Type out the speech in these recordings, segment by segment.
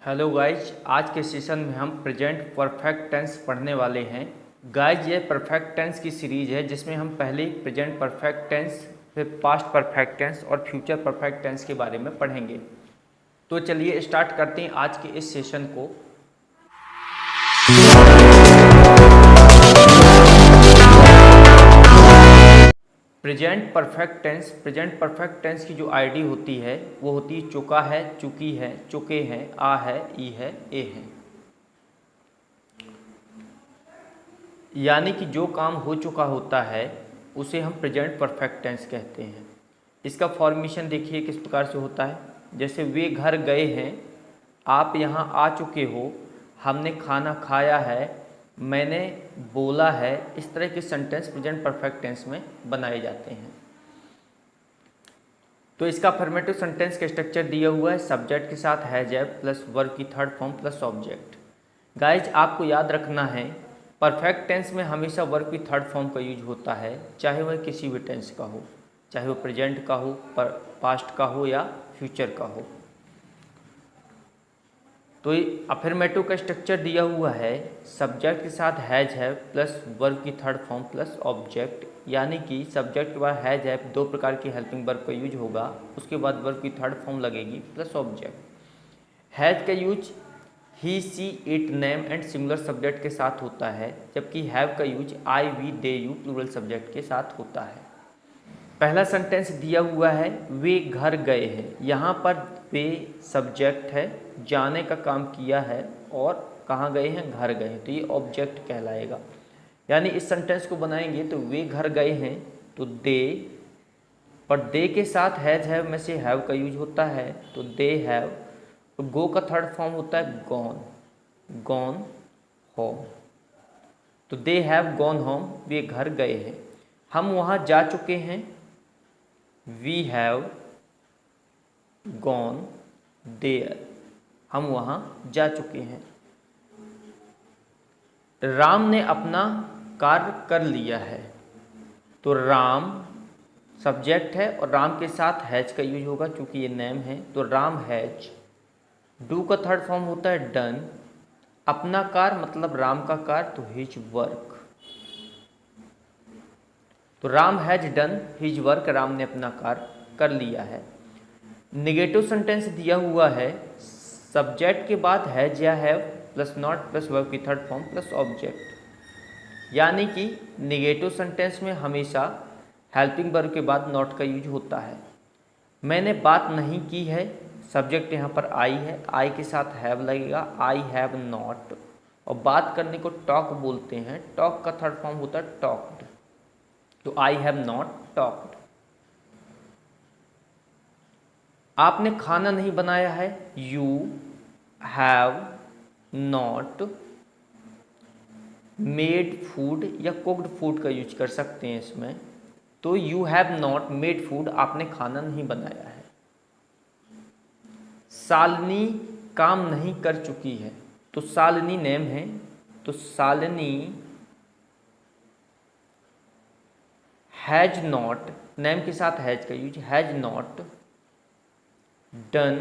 Hello guys, आज के session में हम प्रेजेंट परफेक्ट टेंस पढ़ने वाले हैं। गाइज, ये परफेक्ट टेंस की सीरीज है जिसमें हम पहले प्रेजेंट परफेक्ट टेंस, फिर पास्ट परफेक्ट टेंस और फ्यूचर परफेक्ट टेंस के बारे में पढ़ेंगे। तो चलिए स्टार्ट करते हैं आज के इस सेशन को। प्रेजेंट परफेक्ट टेंस की जो आईडी होती है वो होती है चुका है, चुकी है, चुके हैं, आ है, ई है, ए है। यानी कि जो काम हो चुका होता है उसे हम प्रेजेंट परफेक्ट टेंस कहते हैं। इसका फॉर्मेशन देखिए किस प्रकार से होता है। जैसे वे घर गए हैं, आप यहाँ आ चुके हो, हमने खाना खाया है, मैंने बोला है। इस तरह के सेंटेंस प्रेजेंट परफेक्ट टेंस में बनाए जाते हैं। तो इसका अफर्मेटिव सेंटेंस का स्ट्रक्चर दिया हुआ है। सब्जेक्ट के साथ हैज हैव प्लस वर्ब की third form plus object. Guys, आपको याद रखना है परफेक्ट टेंस में हमेशा वर्ब की थर्ड फॉर्म का यूज होता है, चाहे वह किसी भी टेंस का हो, चाहे वो प्रेजेंट का हो, पास्ट का हो या फ्यूचर का हो। तो ये अफर्मेटिव का स्ट्रक्चर दिया हुआ है। सब्जेक्ट के साथ हैज हैव प्लस वर्ब की थर्ड फॉर्म प्लस ऑब्जेक्ट। यानी कि सब्जेक्ट के बाद हैज हैव दो प्रकार की हेल्पिंग वर्ब का यूज होगा, उसके बाद वर्ब की थर्ड फॉर्म लगेगी प्लस ऑब्जेक्ट। हैज का use he, she, it, name and singular subject के साथ होता है, जबकि हैव का use I, we, they, you plural subject के साथ होता है। पहला सेंटेंस दिया हुआ है वे घर गए हैं। यहाँ पर वे सब्जेक्ट है, जाने का काम किया है, और कहाँ गए हैं, घर गए हैं, तो ये ऑब्जेक्ट कहलाएगा। यानी इस सेंटेंस को बनाएंगे तो वे घर गए हैं तो दे, पर दे के साथ हैज हैव में से हैव का यूज होता है तो दे हैव। तो गो का थर्ड फॉर्म होता है गॉन, गॉन होम। तो दे हैव गॉन होम, वे घर गए हैं। हम वहाँ जा चुके हैं, वी हैव गॉन देयर, हम वहाँ जा चुके हैं। राम ने अपना कार्य कर लिया है। तो राम सब्जेक्ट है और राम के साथ हैज का यूज होगा क्योंकि ये नेम है, तो राम हैज। डू का थर्ड फॉर्म होता है डन। अपना कार्य मतलब राम का कार्य, तो हिज वर्क। तो Ram has done his work, Ram ने अपना कार्य कर लिया है। निगेटिव सेंटेंस दिया हुआ है। सब्जेक्ट के बाद हैज या have plus not plus verb की थर्ड फॉर्म प्लस ऑब्जेक्ट। यानी कि निगेटिव सेंटेंस में हमेशा हेल्पिंग वर्ब के बाद नॉट का यूज होता है। मैंने बात नहीं की है, सब्जेक्ट यहाँ पर आई है, आई के साथ हैव लगेगा, आई हैव नॉट। और बात करने को टॉक बोलते हैं, टॉक का थर्ड फॉर्म होता है टॉक्ड, तो आई हैव नॉट टॉक्ड। आपने खाना नहीं बनाया है, you have not made food या कुक्ड फूड का यूज कर सकते हैं इसमें। तो you have not made food, आपने खाना नहीं बनाया है। शालिनी काम नहीं कर चुकी है, तो शालिनी नेम है, तो शालिनी हैज नॉट, नेम के साथ हैज का use, has not done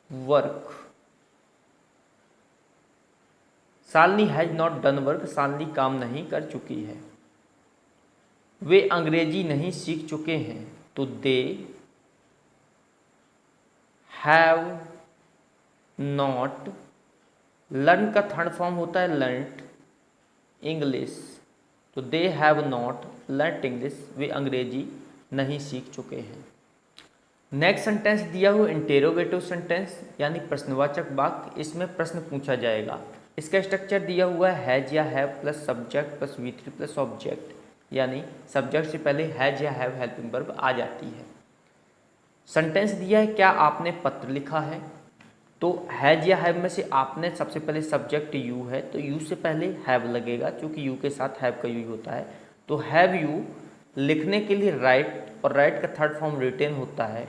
work. Shalini has not done work, Shalini काम नहीं कर चुकी है। वे अंग्रेजी नहीं सीख चुके हैं, तो दे हैव नॉट, लर्न का थर्ड फॉर्म होता है लर्नट इंग्लिश, तो दे हैव नॉट लर्नट इंग्लिश, वे अंग्रेजी नहीं सीख चुके हैं। नेक्स्ट सेंटेंस दिया हुआ इंटेरोगेटिव सेंटेंस यानी प्रश्नवाचक वाक्य, इसमें प्रश्न पूछा जाएगा। इसका स्ट्रक्चर दिया हुआ है हैज या have plus subject plus V3 plus object. यानी सब्जेक्ट से पहले हैज या हैव हेल्पिंग वर्ब आ जाती है। सेंटेंस दिया है क्या आपने पत्र लिखा है, तो हैज या हैव में से आपने सबसे पहले सब्जेक्ट यू है, तो यू से पहले हैव लगेगा क्योंकि यू के साथ हैव का यूज होता है। तो हैव यू लिखने के लिए राइट, और राइट का थर्ड फॉर्म रिटेन होता है,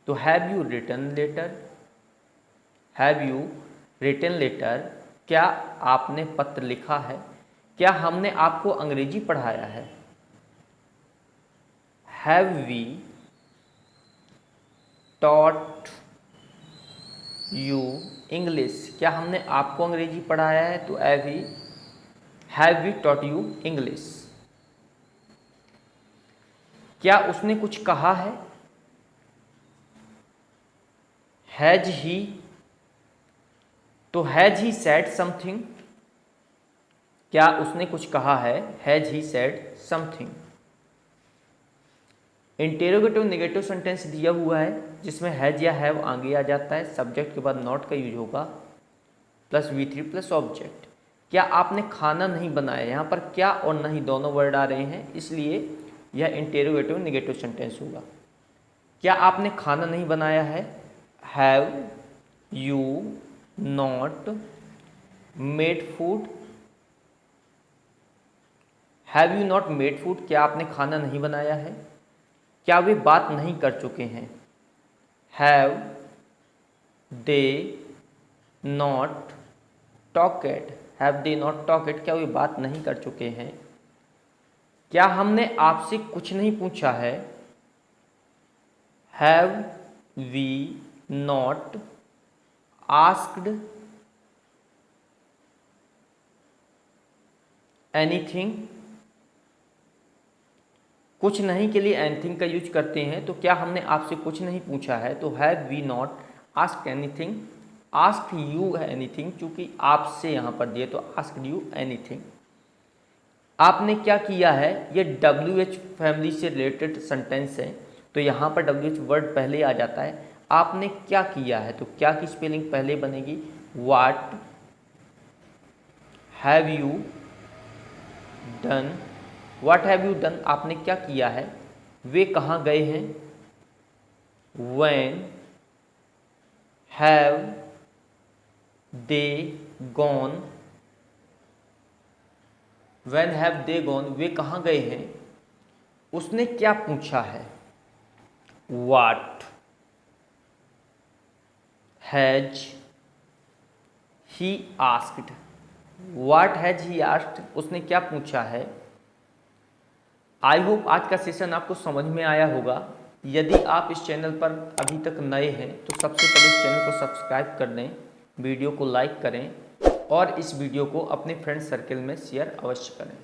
तो have you written letter, have you written letter, क्या आपने पत्र लिखा है, क्या हमने आपको अंग्रेजी पढ़ाया है, have we taught you English, क्या हमने आपको अंग्रेजी पढ़ाया है? तो have we taught you English. क्या उसने कुछ कहा है? हैज ही, तो हैज ही सेड समथिंग, क्या उसने कुछ कहा है? Has he said something. Interrogative negative sentence दिया हुआ है जिसमें हैज या हैव आगे आ जाता है, सब्जेक्ट के बाद नॉट का यूज होगा, प्लस V3 प्लस ऑब्जेक्ट। क्या आपने खाना नहीं बनाया? यहाँ पर क्या और नहीं दोनों वर्ड आ रहे हैं, इसलिए यह इंटेरोगेटिव नेगेटिव सेंटेंस होगा। क्या आपने खाना नहीं बनाया है? Have you not made food? Have you not made food, क्या आपने खाना नहीं बनाया है? क्या वे बात नहीं कर चुके हैं? Have they not talked, have they not talked, क्या वे बात नहीं कर चुके हैं? क्या हमने आपसे कुछ नहीं पूछा है? Have we not asked anything? कुछ नहीं के लिए एनीथिंग का यूज करते हैं, तो क्या हमने आपसे कुछ नहीं पूछा है? तो have we not asked anything, asked you anything, चूंकि आपसे यहाँ पर दिए तो आस्क्ड यू एनीथिंग। आपने क्या किया है? ये WH फैमिली से रिलेटेड सेंटेंस है, तो यहाँ पर WH वर्ड पहले आ जाता है। आपने क्या किया है, तो क्या की स्पेलिंग पहले बनेगी, what have you done, what have you done, आपने क्या किया है? वे कहाँ गए हैं? When have they gone, when have they gone, वे कहाँ गए हैं? उसने क्या पूछा है? What has he asked, what has he asked, उसने क्या पूछा है। आई होप आज का सेशन आपको समझ में आया होगा। यदि आप इस चैनल पर अभी तक नए हैं तो सबसे पहले इस चैनल को सब्सक्राइब कर दें, वीडियो को लाइक करें और इस वीडियो को अपने फ्रेंड सर्कल में शेयर अवश्य करें।